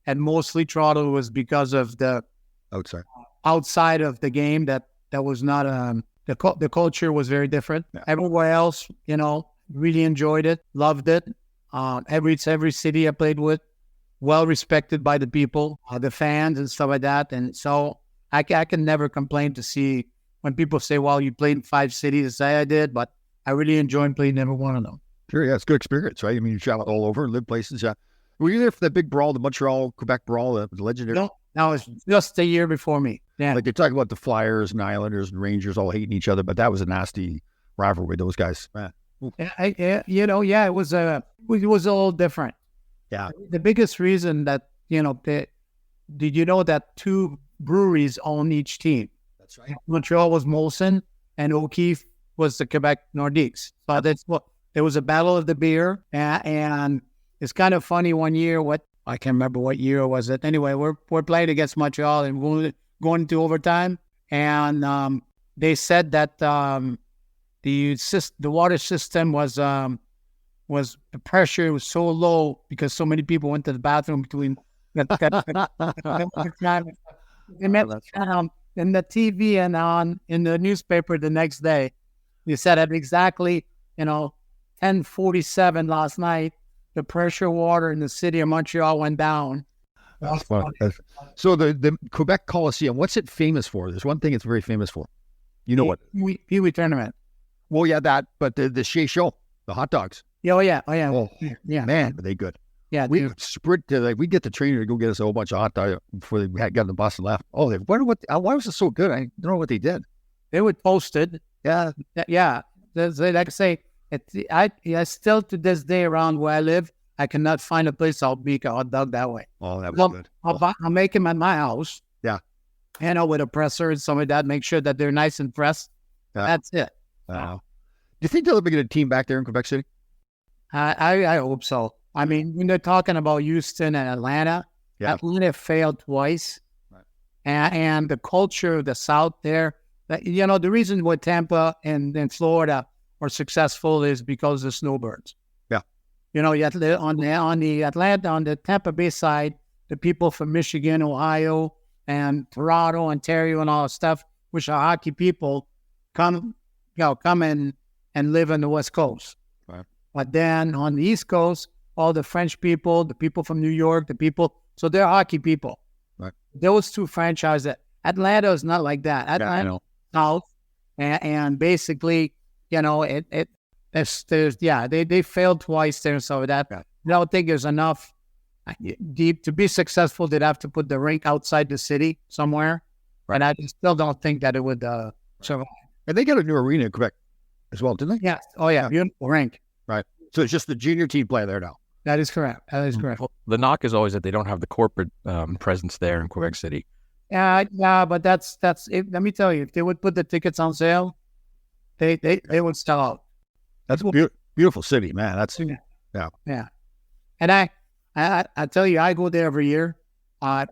And mostly Toronto was because of the outside of the game that was not, the culture was very different. Yeah. Everywhere else, really enjoyed it, loved it. Every city I played with, well respected by the people, the fans and stuff like that. And so I can never complain to see when people say, well, you played in 5 cities. I say I did, but I really enjoyed playing every one of them. Sure, yeah, it's a good experience, right? I mean, you travel all over, live places. Yeah. Were you there for the big brawl, the Montreal-Quebec brawl, the legendary? No, that was just a year before me. Yeah. Like they talk about the Flyers and Islanders and Rangers all hating each other, but that was a nasty rivalry with those guys. It was a little different. Yeah. The biggest reason that, did you know that 2 breweries own each team? That's right. Montreal was Molson and O'Keefe was the Quebec Nordiques. So there was a battle of the beer, and it's kind of funny one year, I can't remember what year was it. Anyway, we're playing against Montreal and going into overtime, and they said that the water system was the pressure was so low because so many people went to the bathroom between. They met in the TV and in the newspaper the next day. They said at exactly 10:47 last night, the pressure water in the city of Montreal went down. That's fun. So the Quebec Coliseum, what's it famous for? There's one thing it's very famous for. You know what? Pee Wee tournament. Well, yeah, that, but the Shea Show, the hot dogs. Oh, yeah. Oh, yeah. Man, are they good. Yeah, we sprint to we get the trainer to go get us a whole bunch of hot dogs before they got in the bus and left. Oh, why was it so good? I don't know what they did. They were toasted. Yeah. They like I say, I still to this day around where I live, I cannot find a place I'll make a hot dog that way. Oh, that was good. I'll make them at my house. Yeah. With a presser and some of that, make sure that they're nice and pressed. Yeah. That's it. Do you think they'll ever get a team back there in Quebec City? I hope so. I mean, when they're talking about Houston and Atlanta, Yeah. Atlanta failed twice. Right. And the culture of the South there, the reason why Tampa and Florida are successful is because of the snowbirds. Yeah. On the Tampa Bay side, the people from Michigan, Ohio, and Toronto, Ontario, and all that stuff, which are hockey people, come and live on the West Coast. Right. But then on the East Coast, all the French people, the people from New York, so they're hockey people. Right. Those two franchises. Atlanta is not like that. Atlanta South, and basically, they failed twice there. So that I don't think there's enough deep to be successful. They'd have to put the rink outside the city somewhere, and I still don't think that it would survive. And they got a new arena in Quebec as well, didn't they? Yeah. Oh yeah, beautiful rink. Right. So it's just the junior team play there now. That is correct. Well, the knock is always that they don't have the corporate presence there in Quebec City. Yeah, but that's it. Let me tell you, if they would put the tickets on sale, they would sell out. That's a beautiful city, man. That's yeah. And I tell you, I go there every year.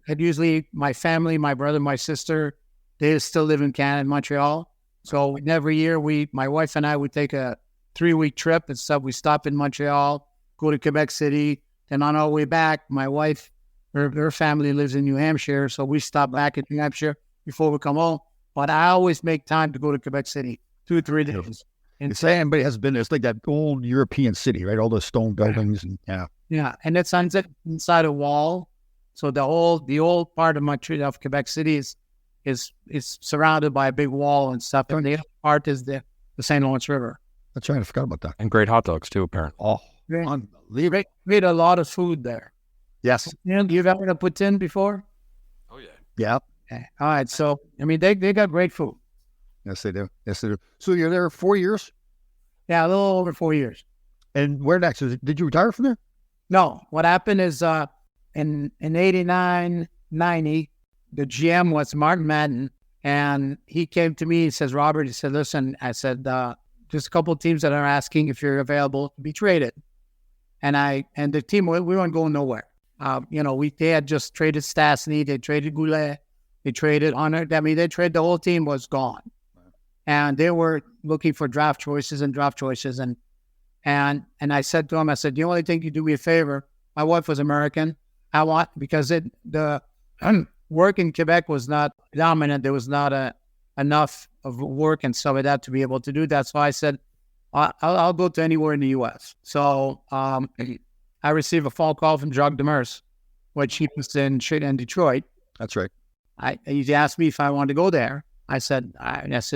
Usually my family, my brother, my sister, they still live in Canada, in Montreal. So every year my wife and I would take a 3-week trip and stuff. We stop in Montreal, go to Quebec City, and on our way back, my wife, her family lives in New Hampshire, so we stop back in New Hampshire before we come home. But I always make time to go to Quebec City, 2-3 days. And say anybody has been there. It's like that old European city, right? All those stone buildings and yeah, and it's inside a wall. So the old part of Montreal, of Quebec City, is surrounded by a big wall and stuff. And the other part is the St. Lawrence River. That's right. I forgot about that. And great hot dogs too, apparently. Oh, unbelievable! We had a lot of food there. Yes. You've ever had a poutine before? Oh yeah. Yeah. Okay. All right. So they got great food. Yes, they do. So you're there 4 years? Yeah, a little over 4 years. And where next? Did you retire from there? No. What happened is in 89, 90, the GM was Martin Madden, and he came to me. He says, Robert, he said, listen, I said, just a couple of teams that are asking if you're available to be traded. And the team, we weren't going nowhere. They had just traded Stastny, they traded Goulet, they traded Hunter. I mean, the whole team was gone. And they were looking for draft choices. And I said to him, I said, the only thing you do me a favor, my wife was American. Because the work in Quebec was not dominant. There was not enough of work and stuff like that to be able to do that. So I said, I'll go to anywhere in the U.S. So I received a phone call from Jacques Demers, which he was in Detroit. That's right. He asked me if I wanted to go there. I said,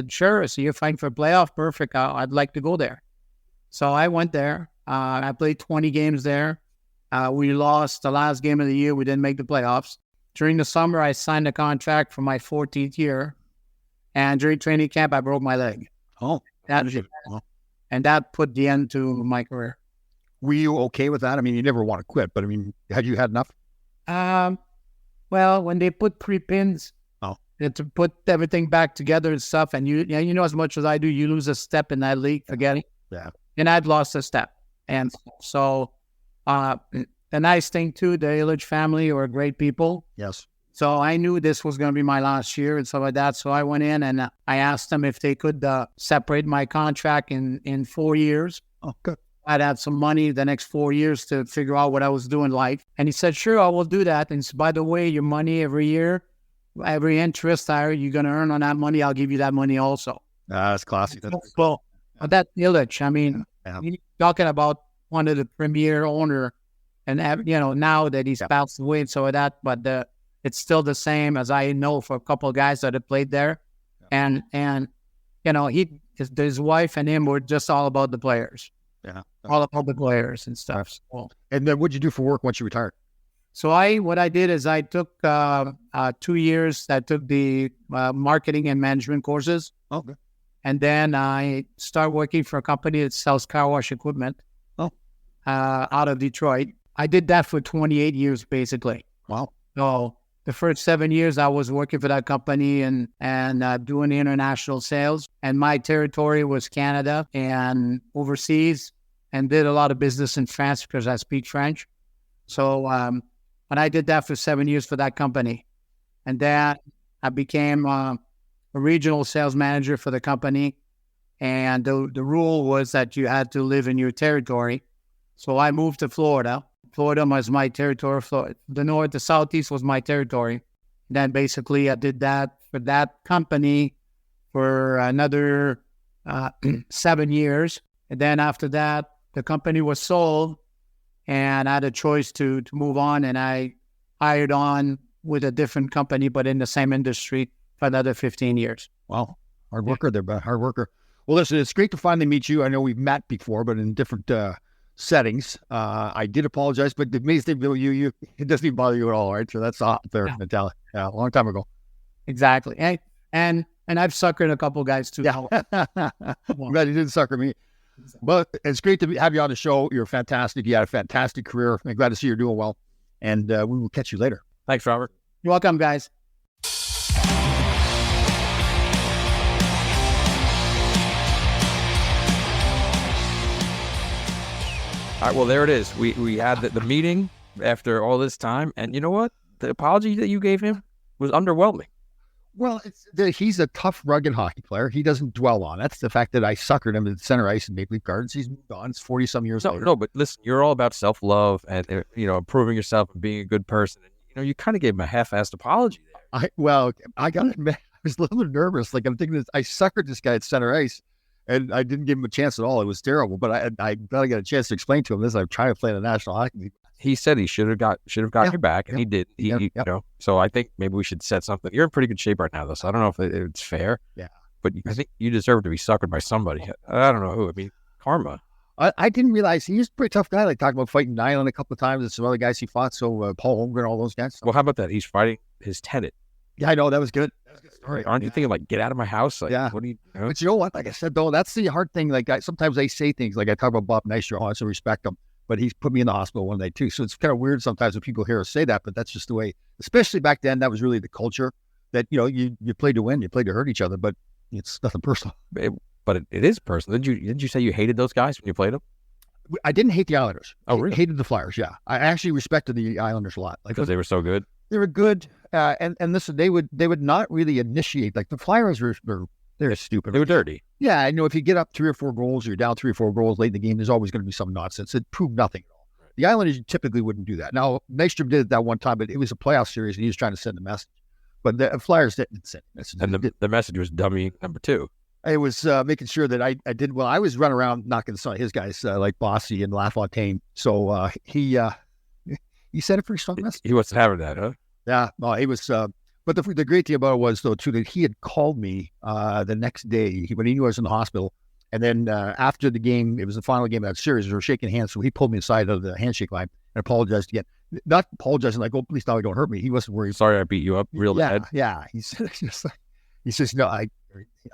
sure. So you're fighting for a playoff? Perfect. I'd like to go there. So I went there. I played 20 games there. We lost the last game of the year. We didn't make the playoffs. During the summer, I signed a contract for my 14th year. And during training camp, I broke my leg. Oh. And that put the end to my career. Were you okay with that? I mean, you never want to quit, but I mean, had you had enough? Well, when they put 3 pins, to put everything back together and stuff, and you know as much as I do, you lose a step in that league, forget it. Yeah. And I'd lost a step. And so the nice thing too, the Illich family were great people. Yes. So I knew this was going to be my last year and stuff like that. So I went in and I asked them if they could separate my contract in 4 years. Oh, good. I'd had some money the next 4 years to figure out what I was doing in life. And he said, sure, I will do that. And so, by the way, your money every year, every interest you're going to earn on that money, I'll give you that money also. That's classy. Well, that Illich, I mean, you're talking about one of the premier owner, and now that he's passed away and so that, but it's still the same as I know for a couple of guys that have played there, and his wife and him were just all about the players, all about the players and stuff. So, and then what'd you do for work once you retired? So what I did is I took 2 years. I took the marketing and management courses. Okay. And then I started working for a company that sells car wash equipment. Out of Detroit. I did that for 28 years, basically. Wow. So the first 7 years I was working for that company and doing international sales. And my territory was Canada and overseas, and did a lot of business in France because I speak French. So And I did that for 7 years for that company. And then I became a regional sales manager for the company. And the rule was that you had to live in your territory. So I moved to Florida. Florida was my territory. The north, the southeast was my territory. And then basically I did that for that company for another 7 years. And then after that, the company was sold and I had a choice to move on. And I hired on with a different company, but in the same industry for another 15 years. Wow. Hard worker there, but hard worker. Well, listen, it's great to finally meet you. I know we've met before, but in different settings. I did apologize, but the amazing thing, you it doesn't even bother you at all, right? So that's there, Natalia. Yeah, a long time ago. Exactly. And I've suckered a couple guys too. Yeah. I'm glad you didn't sucker me. But it's great to have you on the show. You're fantastic. You had a fantastic career. I'm glad to see you're doing well. And we will catch you later. Thanks, Robert. You're welcome, guys. All right, well, there it is. We had the meeting after all this time, and you know what? The apology that you gave him was underwhelming. Well, he's a tough, rugged hockey player. He doesn't dwell on. That's the fact that I suckered him at center ice in Maple Leaf Gardens. He's moved on. It's 40-some years later. No, but listen, you're all about self-love and, improving yourself and being a good person. And, you kind of gave him a half-assed apology there. I got to admit, I was a little bit nervous. Like, I'm thinking I suckered this guy at center ice. And I didn't give him a chance at all. It was terrible. But I thought I got a chance to explain to him this. I'm trying to play in the National Hockey League. He said he should have got your back, and he did. So I think maybe we should set something. You're in pretty good shape right now, though. So I don't know if it's fair. Yeah. But I think you deserve to be suckered by somebody. I don't know who. I mean, karma. I didn't realize he's a pretty tough guy. Like talking about fighting Nyland a couple of times and some other guys he fought. So Paul Holmgren, all those guys. Well, how about that? He's fighting his tenant. Yeah, I know. That was good. That was a good story. Aren't you thinking like, get out of my house? Like, yeah. What do you? But you know what? Like I said, though, that's the hard thing. Like sometimes I say things like I talk about Bob Nystrom. I also respect him, but he's put me in the hospital one day too. So it's kind of weird sometimes when people hear us say that, but that's just the way. Especially back then, that was really the culture that you played to win, you played to hurt each other, but it's nothing personal. But it is personal. Didn't you say you hated those guys when you played them? I didn't hate the Islanders. Oh, really? I hated the Flyers. Yeah, I actually respected the Islanders a lot. Like because they were so good. They were good, and listen, they would not really initiate. Like the Flyers they're stupid. They were dirty. Yeah, I know if you get up 3 or 4 goals, you're down 3 or 4 goals late in the game. There's always going to be some nonsense. It proved nothing at all. Right. The Islanders typically wouldn't do that. Now Nystrom did it that one time, but it was a playoff series, and he was trying to send a message. But the Flyers didn't send a message. And the message was dummy number 2. It was making sure that I did well. I was running around knocking some of his guys like Bossy and LaFontaine. So he sent a pretty strong message. He wasn't having that, huh? Yeah, no, he was. But the great thing about it was though too that he had called me the next day when he knew I was in the hospital, and then after the game, it was the final game of that series. We were shaking hands, so he pulled me aside of the handshake line and apologized again. Not apologizing like, "Oh, please, now don't hurt me." He wasn't worried. Sorry, I beat you up real bad. Yeah. He says, "No, I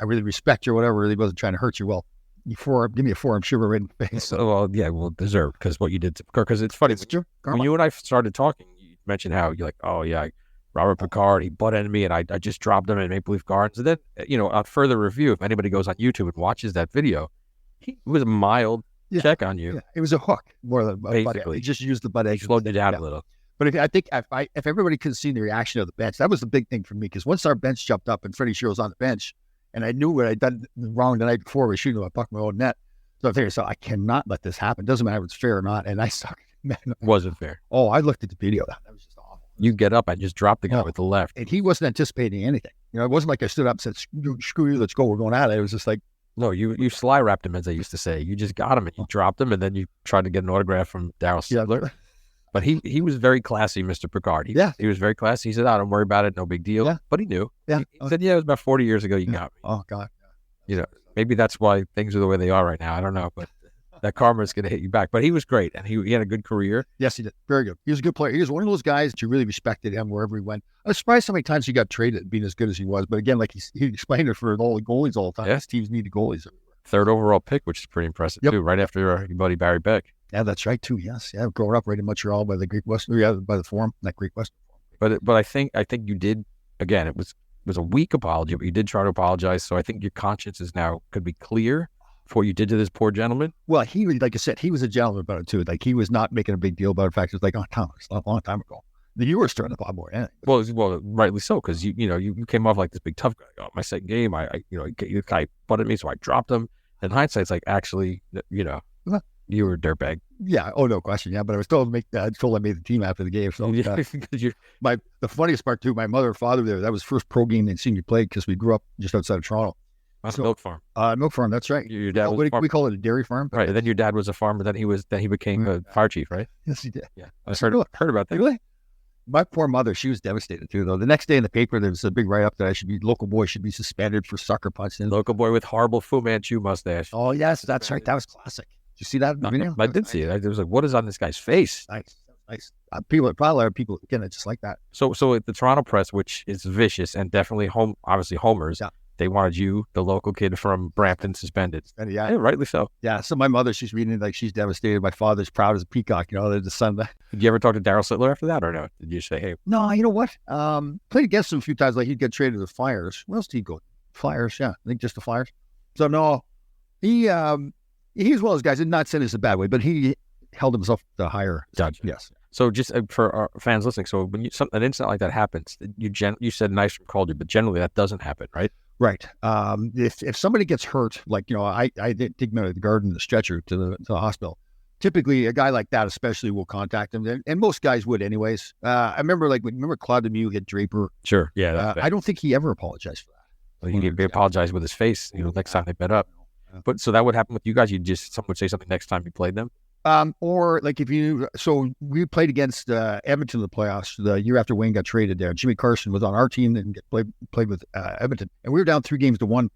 really respect you, or whatever. Really wasn't trying to hurt you." Well, give me a forearm shiver right in the face. So, well, yeah, well, deserved because what you did to because it's funny. When you and I started talking, you mentioned how you're like, "Oh yeah, Robert Picard, he butt-ended me, and I just dropped him in Maple Leaf Gardens." And then, on further review, if anybody goes on YouTube and watches that video, he was a mild check on you. Yeah. It was a hook more than a butt egg. He just used the butt egg. Slowed it down a little. But if everybody could see the reaction of the bench, that was the big thing for me. Because once our bench jumped up and Freddie Shero was on the bench, and I knew what I'd done wrong the night before, was shooting a puck in my own net. So I figured, I cannot let this happen. Doesn't matter if it's fair or not. And I sucked. Man, wasn't fair. Oh, I looked at the video. That was just awful. You get up and just drop the guy with the left. And he wasn't anticipating anything. It wasn't like I stood up and said, screw you, let's go, we're going at it. It was just like, no, you sly wrapped him, as I used to say. You just got him and you dropped him, and then you tried to get an autograph from Darryl Sittler. Yeah. But he was very classy, Mr. Picard. He was very classy. He said, don't worry about it, no big deal. Yeah. But he knew. Yeah. He said, it was about 40 years ago you got me. Oh, God. Maybe that's why things are the way they are right now. I don't know, but that karma is going to hit you back. But he was great, and he had a good career. Yes, he did. Very good. He was a good player. He was one of those guys that you really respected him wherever he went. I was surprised how many times he got traded being as good as he was. But again, like he explained it for all the goalies all the time. His teams needed goalies. 3rd overall pick, which is pretty impressive, too, right after your buddy Barry Beck. Yeah, that's right, too. Yes. Yeah, growing up right in Montreal by the Greek Western, by the Forum, that Greek Western Forum. But I think you did, again, it was a weak apology, but you did try to apologize. So I think your conscience could be clear for what you did to this poor gentleman. Well, like I said, he was a gentleman about it, too. Like, he was not making a big deal about it. In fact, it was like, Tom, it's a long time ago. You were stirring up a lot more. Yeah. Well, rightly so, because you came off like this big tough guy. Oh, my second game, the guy butted me, so I dropped him. In hindsight, it's like, actually, you were a dirtbag. Yeah. Oh, no question. Yeah, but I was told I made the team after the game. So the funniest part too, my mother and father there, that was the first pro game they'd seen me play because we grew up just outside of Toronto. That's a milk farm. Milk farm. That's right. Your dad was we call it a dairy farm. Right. And then your dad was a farmer. Then he became a fire chief, right? Yes, he did. Yeah. I heard about that. Really? My poor mother, she was devastated too, though. The next day in the paper, there was a big write-up that local boy should be suspended for sucker punching. Local boy with horrible Fu Manchu mustache. Oh, yes, that's right. That was classic. Did you see that? I did see it. I was like, what is on this guy's face? Nice. Probably a lot of people, again, it's just like that. So the Toronto press, which is vicious and definitely obviously homers, they wanted you, the local kid from Brampton, suspended. And yeah, rightly so. Yeah, so my mother, she's reading it like she's devastated. My father's proud as a peacock, they're the son. Did you ever talk to Daryl Sittler after that, or no? Did you say, hey? No, you know what? Played against him a few times, like he'd get traded to the Flyers. Where else did he go? Flyers, yeah. I think just the Flyers. So no, he as well as guys, did not say this a bad way, but he held himself to higher. Gotcha. Yes. So just for our fans listening, so when an incident like that happens, you said Nystrom called you, but generally that doesn't happen, right? Right. If somebody gets hurt, like, I did take him out of the garden, the stretcher to the hospital. Typically, a guy like that especially will contact him, and most guys would anyways. I remember Claude Lemieux hit Draper. Sure. Yeah. I don't think he ever apologized for that. Well, he apologized with his face, next time they met up. But so that would happen with you guys. Someone would say something next time you played them. Or like so we played against Edmonton in the playoffs the year after Wayne got traded there. Jimmy Carson was on our team and played with Edmonton, and we were down 3-1.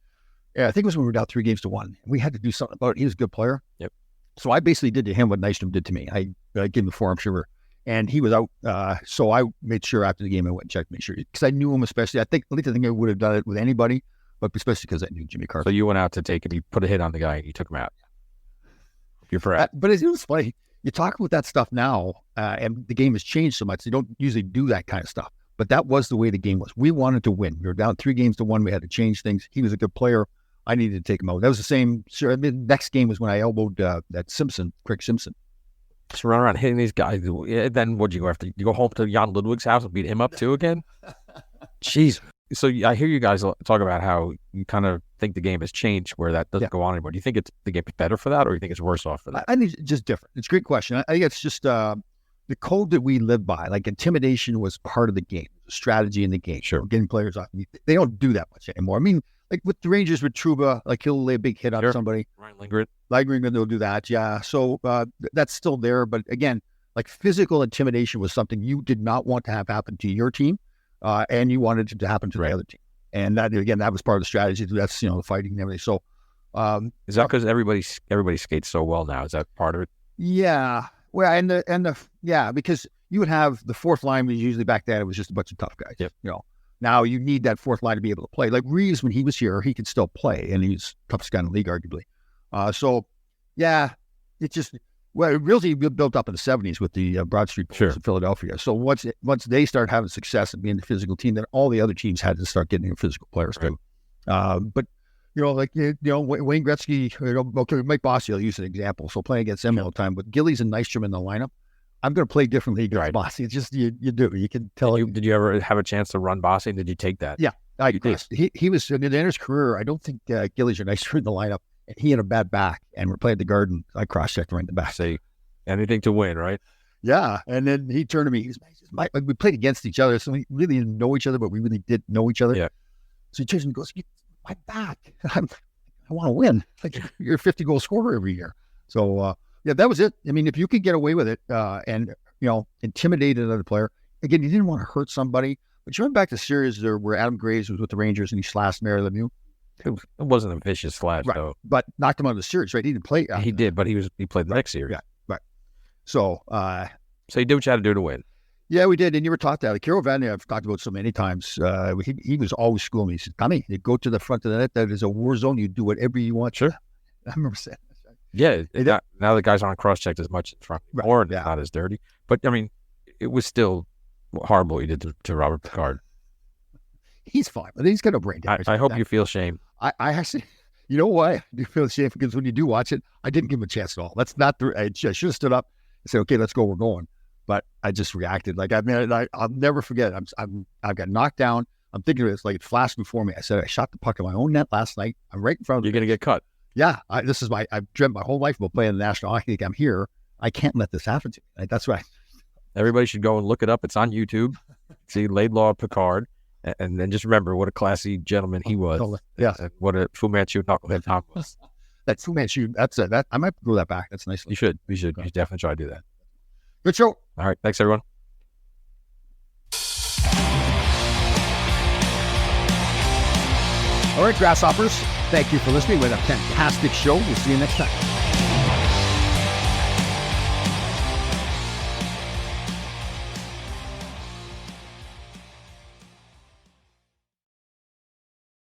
Yeah, I think it was when we were down 3-1. We had to do something about it. He was a good player. Yep. So I basically did to him what Nystrom did to me. I gave him the forearm shiver, and he was out. So I made sure after the game I went and checked, make sure, because I knew him especially. I think I would have done it with anybody, but especially because I knew Jimmy Carson. So you went out to take him. You put a hit on the guy and you took him out. You're correct. But it was funny. You talk about that stuff now, and the game has changed so much. They don't usually do that kind of stuff. But that was the way the game was. We wanted to win. We were down 3-1. We had to change things. He was a good player. I needed to take him out. That was the same. Sure. I mean, next game was when I elbowed that Craig Simpson. Just run around hitting these guys. Then what'd you go after? You go home to Jan Ludwig's house and beat him up too again? Jeez. So I hear you guys talk about how you kind of think the game has changed where that doesn't go on anymore. Do you think the game is better for that, or do you think it's worse off for that? I think it's just different. It's a great question. I think it's just the code that we live by. Like intimidation was part of the game, strategy in the game. Sure. Getting players off. They don't do that much anymore. I mean, like with the Rangers with Trouba, like he'll lay a big hit on somebody. Ryan Lindgren. They'll do that. Yeah. So that's still there. But again, like physical intimidation was something you did not want to have happen to your team. And you wanted it to happen to the other team. And that was part of the strategy. That's, the fighting and everything. So, is that because everybody skates so well now? Is that part of it? Yeah. Well, because you would have the fourth line was usually back then, it was just a bunch of tough guys. Yep. Now you need that fourth line to be able to play. Like Reeves, when he was here, he could still play, and he's toughest guy in the league, arguably. It's just, it really built up in the 70s with the Broad Street Bulls in Philadelphia. So once they start having success and being the physical team, then all the other teams had to start getting physical players too. But Wayne Gretzky, Mike Bossy, I'll use an example. So playing against him all the time, with Gillies and Nystrom in the lineup, I'm going to play differently against Bossy. It's just you do. You can tell. Did you ever have a chance to run Bossy? Did you take that? Yeah, I did. He was in his career. I don't think Gillies or Nystrom in the lineup. And he had a bad back, and we're playing the Garden. I cross-checked right in the back. Say anything to win, right? Yeah. And then he turned to me. We played against each other, so we really didn't know each other, but we really did know each other. Yeah. So he turns and goes, "My back. I want to win. Like you're a 50-goal scorer every year." So that was it. I mean, if you could get away with it and intimidate another player, again, you didn't want to hurt somebody. But you remember back to the series where Adam Graves was with the Rangers and he slashed Mary Lemieux. It wasn't a vicious slash, though. But knocked him out of the series, right? He didn't play. He did, but he played the next series. Yeah, right. So, you did what you had to do to win. Yeah, we did, and you were taught that. Like Carol Van, I've talked about so many times. He was always schooling me. He said, "Tommy, you go to the front of the net. That is a war zone. You do whatever you want." Sure. I remember saying that. Yeah. Now the guys aren't cross-checked as much in front, or not as dirty. But I mean, it was still horrible what you did to Robert Picard. He's fine, but he's got a brain damage. I hope you feel shame. I actually, you know why? I do feel shame because when you do watch it, I didn't give him a chance at all. That's not the. I should have stood up and said, "Okay, let's go. We're going." but I just reacted. Like, I mean, I'll never forget. I got knocked down. I'm thinking of it, it's like it flashed before me. I said, I shot the puck in my own net last night. I'm right in front of You're going to get cut. Yeah. I've dreamt my whole life about playing the National Hockey League. I'm here. I can't let this happen to me. Like, that's right. Everybody should go and look it up. It's on YouTube. See Laidlaw Picard. And then just remember what a classy gentleman he was. Yeah. And what a Fu Manchu knucklehead Tom was. That Fu Manchu, that's it. I might grow that back. That's nice. You should. You should definitely try to do that. Good show. All right. Thanks, everyone. All right, Grasshoppers. Thank you for listening. We had a fantastic show. We'll see you next time.